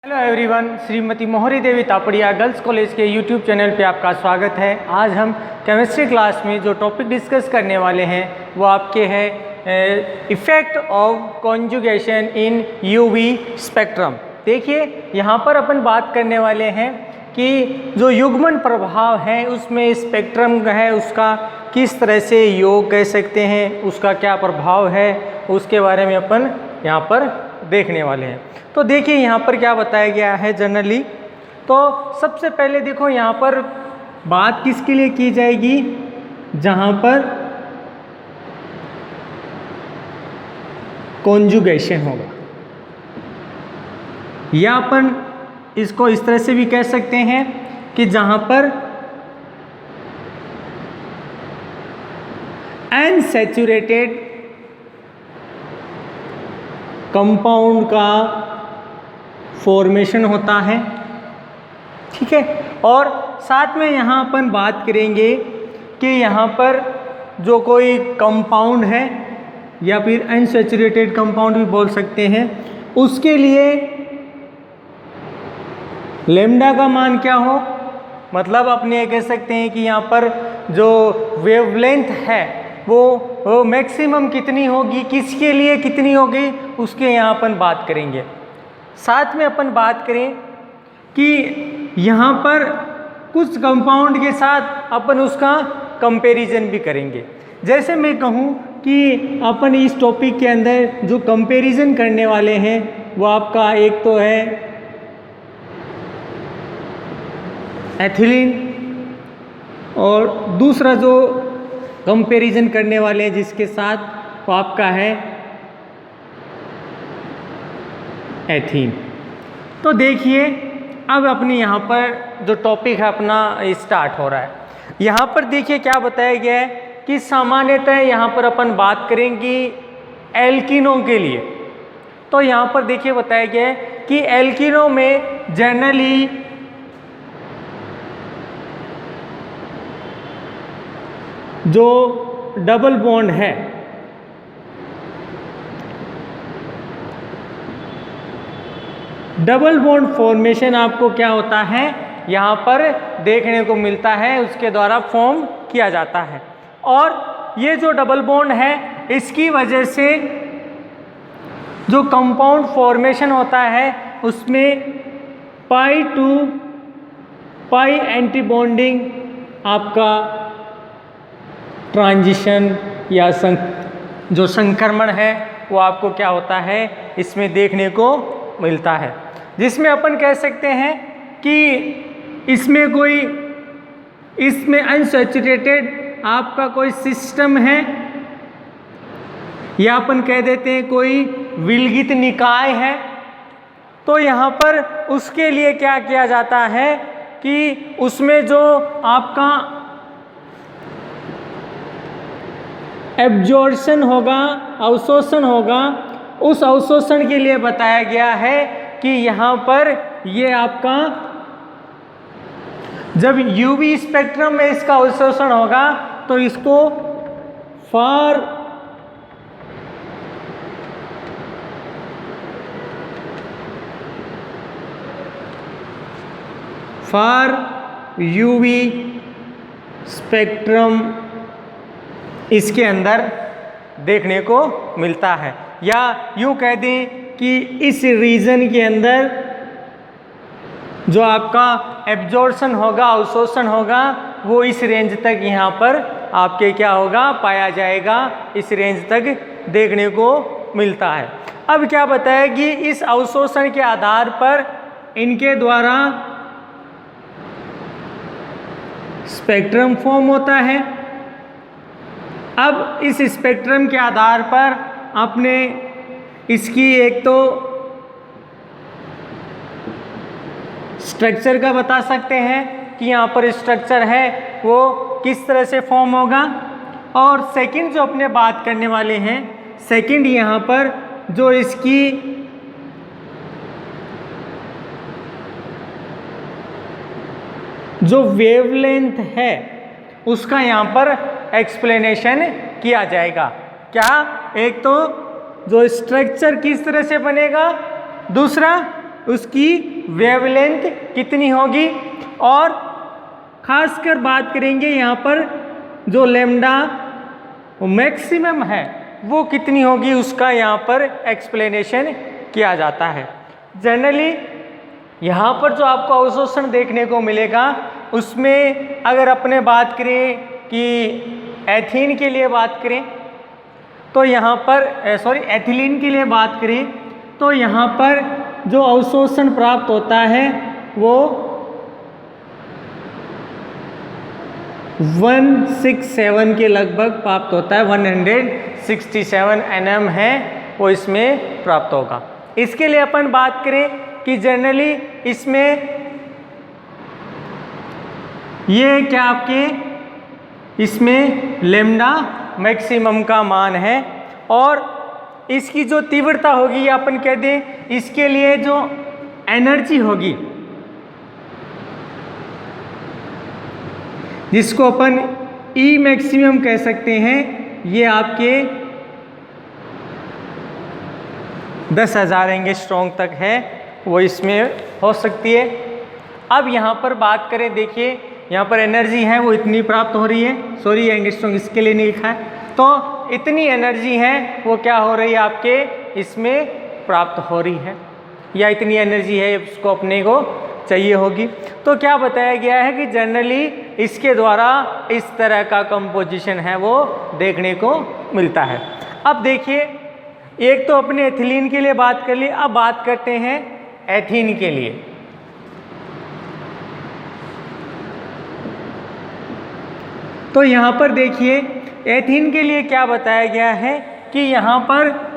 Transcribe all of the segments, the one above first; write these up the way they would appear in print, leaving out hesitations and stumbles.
Hello everyone, Shrimati मोहरी देवी Tapadia girls college के YouTube channel पे आपका स्वागत है। आज हम केमिस्ट्री क्लास में जो टॉपिक डिस्कस करने वाले हैं वो आपके हैं effect of conjugation in UV spectrum. देखिए यहाँ पर अपन बात करने वाले हैं कि जो युग्मन प्रभाव है उसमें स्पेक्ट्रम है उसका किस तरह से योग कह सकते हैं, उसका क्या प्रभाव है, उसके बारे में अपन यहाँ पर देखने वाले हैं। तो देखिए यहाँ पर क्या बताया गया है जनरली। तो सबसे पहले देखो यहाँ पर बात किसके लिए की जाएगी, जहाँ पर कॉन्जुगेशन होगा, या अपन इसको इस तरह से भी कह सकते हैं कि जहाँ पर अनसैचुरेटेड कंपाउंड का फॉर्मेशन होता है, ठीक है। और साथ में यहाँ अपन बात करेंगे कि यहाँ पर जो कोई कंपाउंड है या फिर अनसैचुरेटेड कंपाउंड भी बोल सकते हैं, उसके लिए लैम्डा का मान क्या हो, मतलब अपने ये कह सकते हैं कि यहाँ पर जो वेवलेंथ है वो मैक्सिमम कितनी होगी, किसके लिए कितनी होगी, उसके यहाँ अपन बात करेंगे। साथ में अपन बात करें कि यहाँ पर कुछ कंपाउंड के साथ अपन उसका कंपैरिजन भी करेंगे। जैसे मैं कहूँ कि अपन इस टॉपिक के अंदर जो कंपैरिजन करने वाले हैं वो आपका एक तो है एथिलीन, और दूसरा जो कंपैरिजन करने वाले हैं जिसके साथ वो आपका है एथीन। तो देखिए अब अपने यहाँ पर जो टॉपिक है अपना स्टार्ट हो रहा है। यहाँ पर देखिए क्या बताया गया है कि सामान्यतः यहाँ पर अपन बात करेंगे एल्किनों के लिए। तो यहाँ पर देखिए बताया गया है कि एल्किनों में जनरली जो डबल बॉन्ड है डबल बॉन्ड फॉर्मेशन आपको क्या होता है यहाँ पर देखने को मिलता है, उसके द्वारा फॉर्म किया जाता है। और ये जो डबल बॉन्ड है इसकी वजह से जो कंपाउंड फॉर्मेशन होता है उसमें पाई टू पाई एंटी बॉन्डिंग आपका ट्रांजिशन या जो संक्रमण है वो आपको क्या होता है इसमें देखने को मिलता है, जिसमें अपन कह सकते हैं कि इसमें अनसैचुरेटेड आपका कोई सिस्टम है, या अपन कह देते हैं कोई विलगित निकाय है। तो यहाँ पर उसके लिए क्या किया जाता है कि उसमें जो आपका एब्जॉर्प्शन होगा, अवशोषण होगा, उस अवशोषण के लिए बताया गया है कि यहाँ पर ये आपका जब यूवी स्पेक्ट्रम में इसका अवशोषण होगा तो इसको फार यूवी स्पेक्ट्रम इसके अंदर देखने को मिलता है, या यूँ कह दें कि इस रीजन के अंदर जो आपका एब्जॉर्प्शन होगा, अवशोषण होगा, वो इस रेंज तक यहाँ पर आपके क्या होगा पाया जाएगा, इस रेंज तक देखने को मिलता है। अब क्या बताया कि इस अवशोषण के आधार पर इनके द्वारा स्पेक्ट्रम फॉर्म होता है। अब इस स्पेक्ट्रम के आधार पर आपने इसकी एक तो स्ट्रक्चर का बता सकते हैं कि यहाँ पर स्ट्रक्चर है वो किस तरह से फॉर्म होगा, और सेकंड जो अपने बात करने वाले हैं, सेकंड यहाँ पर जो इसकी जो वेवलेंथ है उसका यहाँ पर एक्सप्लेनेशन किया जाएगा। क्या, एक तो जो स्ट्रक्चर किस तरह से बनेगा, दूसरा उसकी वेवलेंथ कितनी होगी, और खासकर बात करेंगे यहाँ पर जो लैम्डा मैक्सिमम है वो कितनी होगी, उसका यहाँ पर एक्सप्लेनेशन किया जाता है। जनरली यहाँ पर जो आपको अवशोषण देखने को मिलेगा उसमें अगर अपने बात करें कि एथीन के लिए बात करें तो यहाँ पर एथिलीन के लिए बात करें तो यहाँ पर जो अवशोषण प्राप्त होता है वो 167 के लगभग प्राप्त होता है, 167 nm है वो इसमें प्राप्त होगा। इसके लिए अपन बात करें कि जनरली इसमें ये क्या आपके इसमें लैम्डा मैक्सिमम का मान है, और इसकी जो तीव्रता होगी या अपन कह दें इसके लिए जो एनर्जी होगी जिसको अपन ई मैक्सिमम कह सकते हैं, ये आपके 10,000 एंगस्ट्रॉम तक है वो इसमें हो सकती है। अब यहाँ पर बात करें, देखिए यहाँ पर एनर्जी है वो इतनी प्राप्त हो रही है, सॉरी एंगस्ट्रॉम इसके लिए नहीं लिखा है, तो इतनी एनर्जी है वो क्या हो रही है आपके इसमें प्राप्त हो रही है, या इतनी एनर्जी है उसको अपने को चाहिए होगी। तो क्या बताया गया है कि जनरली इसके द्वारा इस तरह का कंपोजिशन है वो देखने को मिलता है। अब देखिए एक तो अपने एथिलीन के लिए बात कर ली, अब बात करते हैं एथीन के लिए। तो यहाँ पर देखिए एथीन के लिए क्या बताया गया है कि यहाँ पर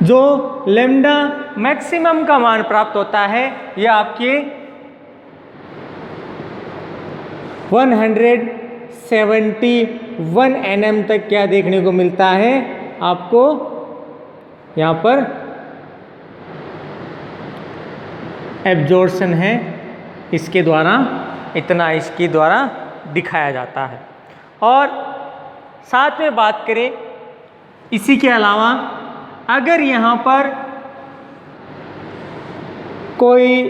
जो लैम्डा मैक्सिमम का मान प्राप्त होता है यह आपके 171 nm तक क्या देखने को मिलता है आपको यहाँ पर एब्जॉर्प्शन है, इसके द्वारा इतना इसके द्वारा दिखाया जाता है। और साथ में बात करें इसी के अलावा अगर यहाँ पर कोई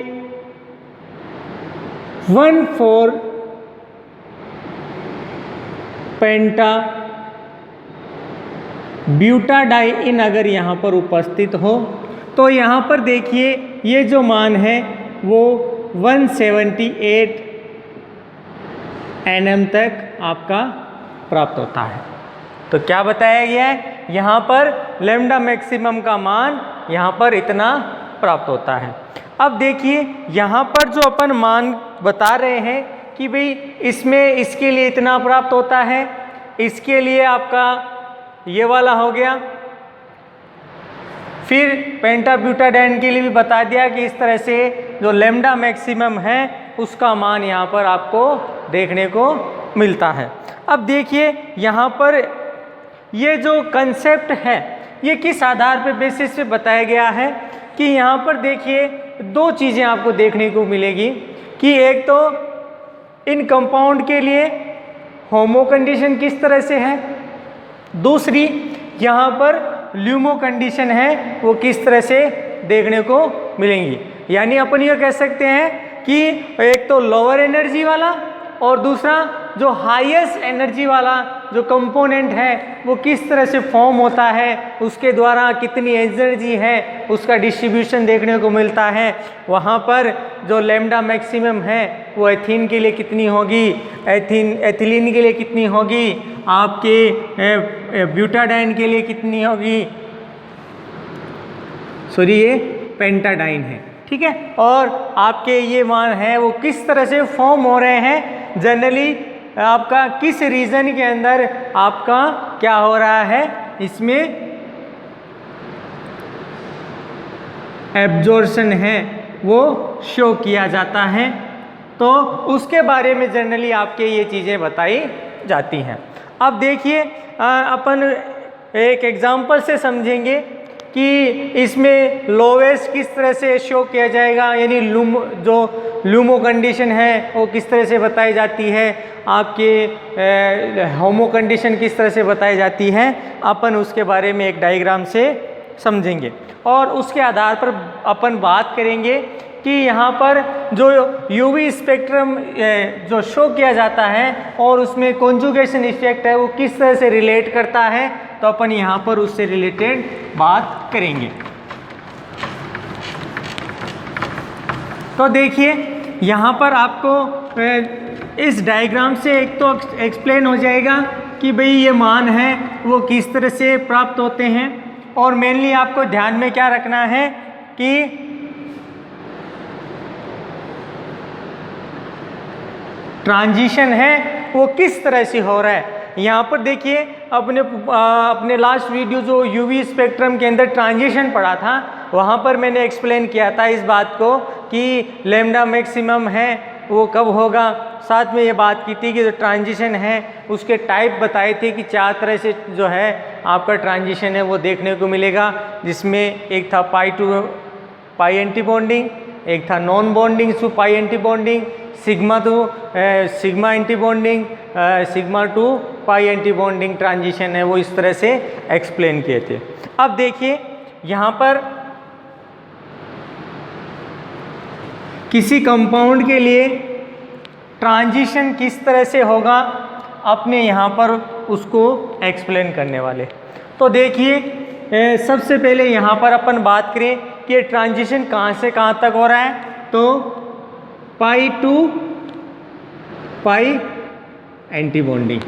1,4 पेंटा ब्यूटाडाइइन अगर यहाँ पर उपस्थित हो तो यहाँ पर देखिए ये जो मान है वो 178 nm तक आपका प्राप्त होता है। तो क्या बताया गया है यहाँ पर लैम्डा मैक्सिमम का मान यहाँ पर इतना प्राप्त होता है। अब देखिए यहाँ पर जो अपन मान बता रहे हैं कि भाई इसमें इसके लिए इतना प्राप्त होता है, इसके लिए आपका ये वाला हो गया, फिर पेंटाब्यूटाडाइन के लिए भी बता दिया कि इस तरह से जो लैम्डा मैक्सिमम है उसका मान यहाँ पर आपको देखने को मिलता है। अब देखिए यहाँ पर ये जो कंसेप्ट है ये किस आधार पे बेसिस पे बताया गया है कि यहाँ पर देखिए दो चीज़ें आपको देखने को मिलेगी कि एक तो इन कंपाउंड के लिए होमो कंडीशन किस तरह से है, दूसरी यहाँ पर ल्यूमो कंडीशन है वो किस तरह से देखने को मिलेंगी। यानी अपन ये कह सकते हैं कि एक तो लोअर एनर्जी वाला और दूसरा जो हाईएस्ट एनर्जी वाला जो कंपोनेंट है वो किस तरह से फॉर्म होता है, उसके द्वारा कितनी एनर्जी है उसका डिस्ट्रीब्यूशन देखने को मिलता है। वहाँ पर जो लैम्डा मैक्सिमम है वो एथीन के लिए कितनी होगी, एथिलीन के लिए कितनी होगी, आपके ब्यूटाडाइन के लिए कितनी होगी, सॉरी ये पेंटाडाइन है, ठीक है। और आपके ये मान है वो किस तरह से फॉर्म हो रहे हैं, जनरली आपका किस रीजन के अंदर आपका क्या हो रहा है, इसमें एब्जॉर्प्शन है वो शो किया जाता है। तो उसके बारे में जनरली आपके ये चीज़ें बताई जाती हैं। अब देखिए अपन एक एग्जांपल से समझेंगे कि इसमें लोवेस्ट किस तरह से शो किया जाएगा, यानी जो लूमो कंडीशन है वो किस तरह से बताई जाती है, आपके होमो कंडीशन किस तरह से बताई जाती है, अपन उसके बारे में एक डायग्राम से समझेंगे और उसके आधार पर अपन बात करेंगे कि यहाँ पर जो यूवी स्पेक्ट्रम जो शो किया जाता है और उसमें कॉन्जुगेशन इफेक्ट है वो किस तरह से रिलेट करता है, तो अपन यहाँ पर उससे रिलेटेड बात करेंगे। तो देखिए यहाँ पर आपको इस डायग्राम से एक तो एक्सप्लेन हो जाएगा कि भाई ये मान है वो किस तरह से प्राप्त होते हैं, और मेनली आपको ध्यान में क्या रखना है कि ट्रांजिशन है वो किस तरह से हो रहा है। यहाँ पर देखिए अपने लास्ट वीडियो जो यूवी स्पेक्ट्रम के अंदर ट्रांजिशन पढ़ा था वहाँ पर मैंने एक्सप्लेन किया था इस बात को कि लैम्डा मैक्सिमम है वो कब होगा। साथ में ये बात की थी कि जो ट्रांजिशन है उसके टाइप बताए थे कि 4 तरह से जो है आपका ट्रांजिशन है वो देखने को मिलेगा, जिसमें एक था pi to pi anti bonding, एक था non bonding to pi anti bonding, sigma to sigma anti bonding, sigma to pi anti bonding transition है वो इस तरह से एक्सप्लेन किए थे। अब देखिए यहाँ पर किसी कंपाउंड के लिए ट्रांजिशन किस तरह से होगा अपने यहाँ पर उसको एक्सप्लेन करने वाले। तो देखिए सबसे पहले यहाँ पर अपन बात करें कि ये ट्रांजिशन कहाँ से कहाँ तक हो रहा है, तो पाई टू पाई एंटी बॉन्डिंग,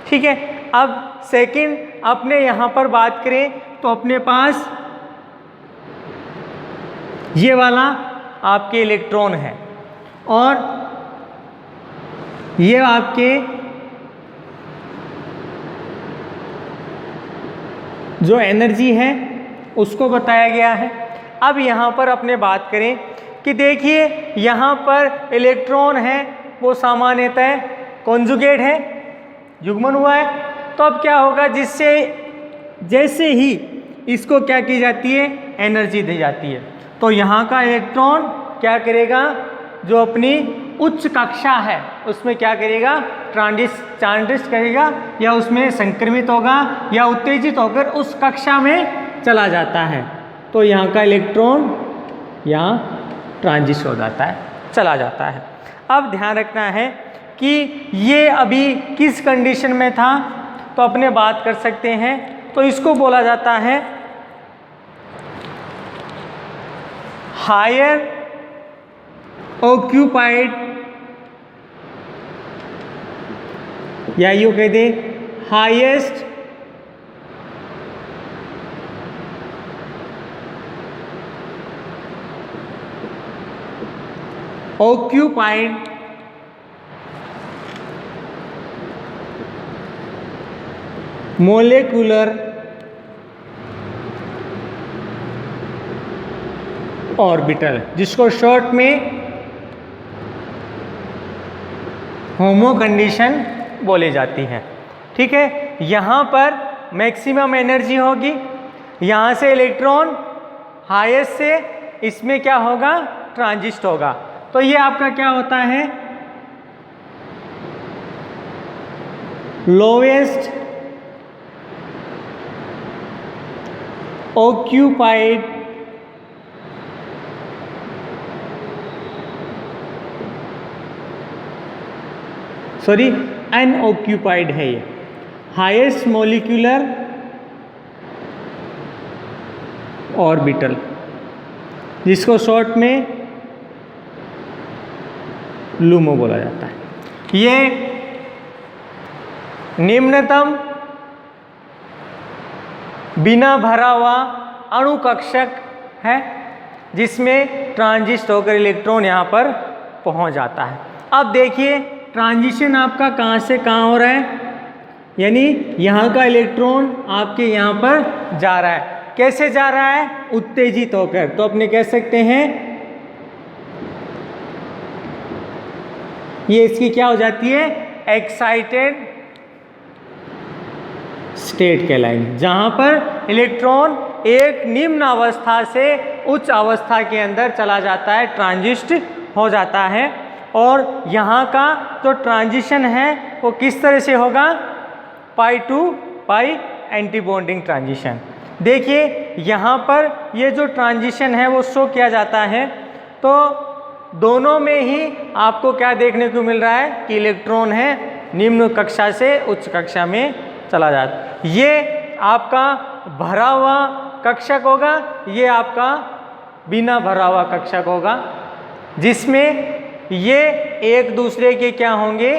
ठीक है। अब सेकंड अपने यहाँ पर बात करें तो अपने पास ये वाला आपके इलेक्ट्रॉन है और ये आपके जो एनर्जी है उसको बताया गया है। अब यहाँ पर अपने बात करें कि देखिए यहाँ पर इलेक्ट्रॉन है वो सामान्यतः कॉन्जुगेट है, युग्मन हुआ है। तो अब क्या होगा, जिससे जैसे ही इसको क्या की जाती है एनर्जी दी जाती है, तो यहाँ का इलेक्ट्रॉन क्या करेगा, जो अपनी उच्च कक्षा है उसमें क्या करेगा, ट्रांजिस्ट करेगा या उसमें संक्रमित होगा या उत्तेजित होकर उस कक्षा में चला जाता है। तो यहाँ का इलेक्ट्रॉन यहाँ ट्रांजिस्ट हो जाता है, चला जाता है। अब ध्यान रखना है कि ये अभी किस कंडीशन में था, तो अपने बात कर सकते हैं, तो इसको बोला जाता है हायर ऑक्यूपाइड, या यूँ कह दे हाईएस्ट ऑक्यूपाइड मोलेकुलर ऑर्बिटल, जिसको शॉर्ट में होमो कंडीशन बोली जाती है, ठीक है। यहाँ पर मैक्सिमम एनर्जी होगी, यहाँ से इलेक्ट्रॉन हाईएस्ट से इसमें क्या होगा, ट्रांजिस्ट होगा। तो ये आपका क्या होता है, लोवेस्ट ऑक्यूपाइड अनऑक्यूपाइड है ये, हाईएस्ट मॉलिक्यूलर ऑर्बिटल, जिसको शॉर्ट में लूमो बोला जाता है। ये निम्नतम बिना भरा हुआ अणु कक्षक है, जिसमें ट्रांजिस्ट होकर इलेक्ट्रॉन यहाँ पर पहुँच जाता है। अब देखिए ट्रांजिशन आपका कहाँ से कहाँ हो रहा है, यानी यहाँ का इलेक्ट्रॉन आपके यहाँ पर जा रहा है। कैसे जा रहा है, उत्तेजित होकर। तो अपने कह सकते हैं ये इसकी क्या हो जाती है, एक्साइटेड स्टेट कहलाएंगे, जहाँ पर इलेक्ट्रॉन एक निम्न अवस्था से उच्च अवस्था के अंदर चला जाता है, ट्रांजिस्ट हो जाता है। और यहाँ का जो ट्रांजिशन है वो किस तरह से होगा, pi to pi anti bonding transition. देखिए यहाँ पर ये जो ट्रांजिशन है वो शो किया जाता है। तो दोनों में ही आपको क्या देखने को मिल रहा है कि इलेक्ट्रॉन है निम्न कक्षा से उच्च कक्षा में चला जाता है। ये आपका भरा हुआ कक्षक होगा, ये आपका बिना भरा हुआ कक्षक होगा, जिसमें ये एक दूसरे के क्या होंगे,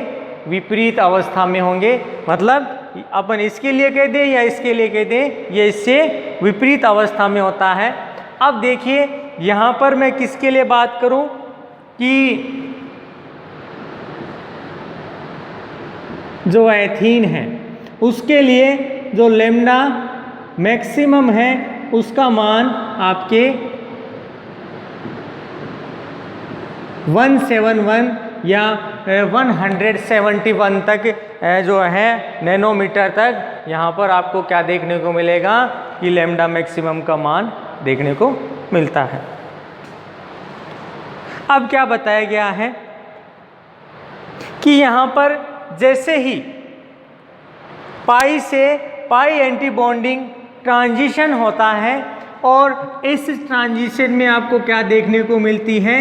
विपरीत अवस्था में होंगे। मतलब अपन इसके लिए कह दें या इसके लिए कह दें, ये इससे विपरीत अवस्था में होता है। अब देखिए यहाँ पर मैं किसके लिए बात करूं कि जो एथीन है उसके लिए जो लैम्डा मैक्सिमम है उसका मान आपके 171 या 171 तक जो है नैनोमीटर तक यहाँ पर आपको क्या देखने को मिलेगा कि लैम्डा मैक्सिमम का मान देखने को मिलता है। अब क्या बताया गया है कि यहाँ पर जैसे ही पाई से पाई एंटी बॉन्डिंग ट्रांजिशन होता है और इस ट्रांजिशन में आपको क्या देखने को मिलती है,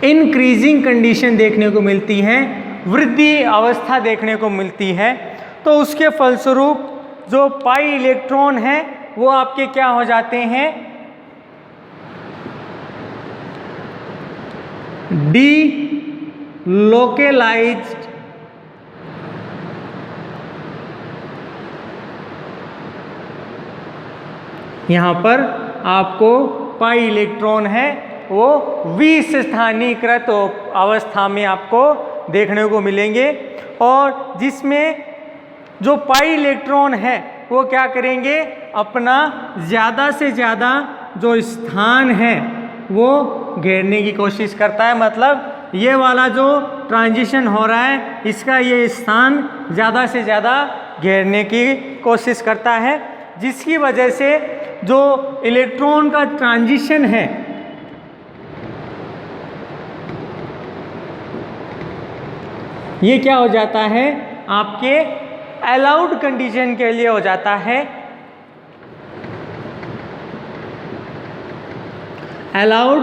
इंक्रीजिंग कंडीशन देखने को मिलती है, वृद्धि अवस्था देखने को मिलती है। तो उसके फलस्वरूप जो पाई इलेक्ट्रॉन है वो आपके क्या हो जाते हैं, डीलोकेलाइज्ड यहाँ पर आपको पाई इलेक्ट्रॉन है वो विस्थानीकृत अवस्था में आपको देखने को मिलेंगे, और जिसमें जो पाई इलेक्ट्रॉन है वो क्या करेंगे, अपना ज़्यादा से ज़्यादा जो स्थान है वो घेरने की कोशिश करता है। मतलब ये वाला जो ट्रांजिशन हो रहा है इसका ये स्थान ज़्यादा से ज़्यादा घेरने की कोशिश करता है, जिसकी वजह से जो इलेक्ट्रॉन का ट्रांजिशन है ये क्या हो जाता है, आपके अलाउड कंडीशन के लिए हो जाता है, अलाउड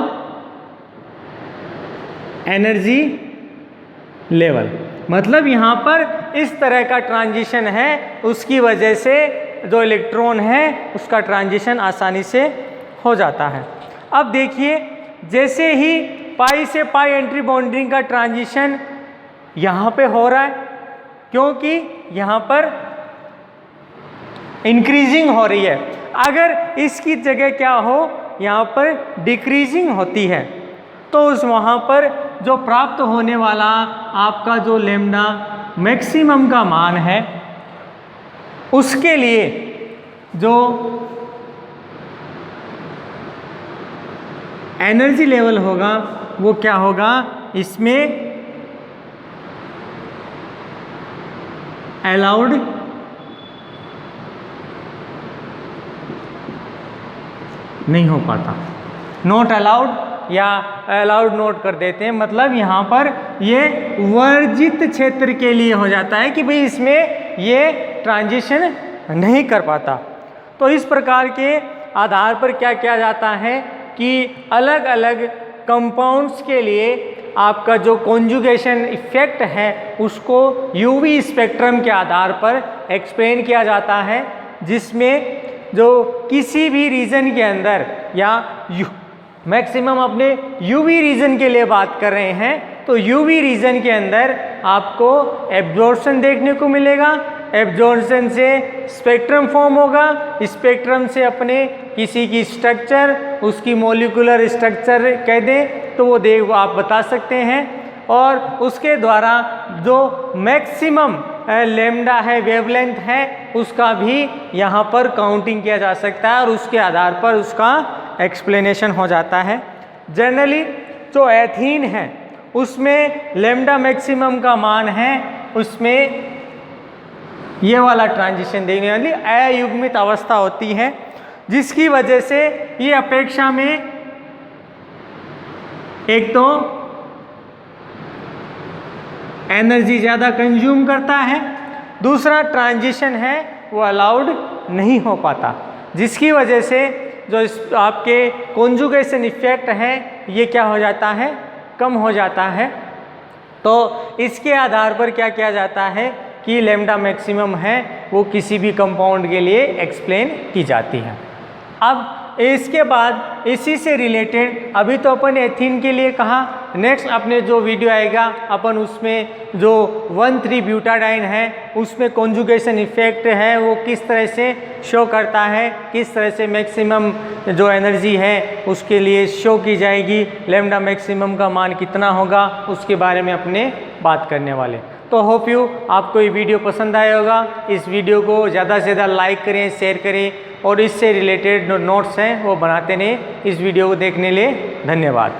एनर्जी लेवल। मतलब यहाँ पर इस तरह का ट्रांजिशन है, उसकी वजह से जो इलेक्ट्रॉन है उसका ट्रांजिशन आसानी से हो जाता है। अब देखिए जैसे ही पाई से पाई एंट्री बॉन्डिंग का ट्रांजिशन यहाँ पे हो रहा है, क्योंकि यहाँ पर इंक्रीजिंग हो रही है। अगर इसकी जगह क्या हो, यहाँ पर डिक्रीजिंग होती है, तो उस वहाँ पर जो प्राप्त होने वाला आपका जो लैम्डा मैक्सिमम का मान है उसके लिए जो एनर्जी लेवल होगा वो क्या होगा, इसमें अलाउड नहीं हो पाता, नॉट अलाउड या अलाउड नोट कर देते हैं। मतलब यहाँ पर ये वर्जित क्षेत्र के लिए हो जाता है कि भाई इसमें ये ट्रांजिशन नहीं कर पाता। तो इस प्रकार के आधार पर क्या किया जाता है कि अलग अलग कंपाउंड्स के लिए आपका जो कॉन्जुगेशन इफेक्ट है उसको यूवी स्पेक्ट्रम के आधार पर एक्सप्लेन किया जाता है, जिसमें जो किसी भी रीजन के अंदर या मैक्सिमम अपने यूवी रीजन के लिए बात कर रहे हैं, तो यूवी रीजन के अंदर आपको एब्जॉर्प्शन देखने को मिलेगा, एब्जॉर्प्शन से स्पेक्ट्रम फॉर्म होगा, स्पेक्ट्रम से अपने किसी की स्ट्रक्चर, उसकी मॉलिक्यूलर स्ट्रक्चर कह दें तो वो आप बता सकते हैं, और उसके द्वारा जो मैक्सिमम लैम्डा है, वेवलेंथ है, उसका भी यहाँ पर काउंटिंग किया जा सकता है और उसके आधार पर उसका एक्सप्लेनेशन हो जाता है। जनरली जो एथीन है उसमें लैम्डा मैक्सिमम का मान है, उसमें ये वाला ट्रांजिशन देखने वाली अयुग्मित अवस्था होती है, जिसकी वजह से ये अपेक्षा में एक तो एनर्जी ज़्यादा कंज्यूम करता है, दूसरा ट्रांजिशन है वो अलाउड नहीं हो पाता, जिसकी वजह से जो आपके कॉन्जुगेशन इफेक्ट है ये क्या हो जाता है, कम हो जाता है। तो इसके आधार पर क्या किया जाता है कि लैम्डा मैक्सिमम है वो किसी भी कंपाउंड के लिए एक्सप्लेन की जाती है। अब इसके बाद इसी से रिलेटेड अभी तो अपन एथीन के लिए कहा, नेक्स्ट अपने जो वीडियो आएगा अपन उसमें जो 1,3-ब्यूटाडाइन है उसमें कॉन्जुगेशन इफेक्ट है वो किस तरह से शो करता है, किस तरह से मैक्सिमम जो एनर्जी है उसके लिए शो की जाएगी, लैम्डा मैक्सिमम का मान कितना होगा उसके बारे में अपने बात करने वाले। तो होप यू आपको ये वीडियो पसंद आया होगा। इस वीडियो को ज़्यादा से ज़्यादा लाइक करें, शेयर करें और इससे रिलेटेड जो नोट्स हैं वो बनाते रहें। इस वीडियो को देखने के लिए धन्यवाद।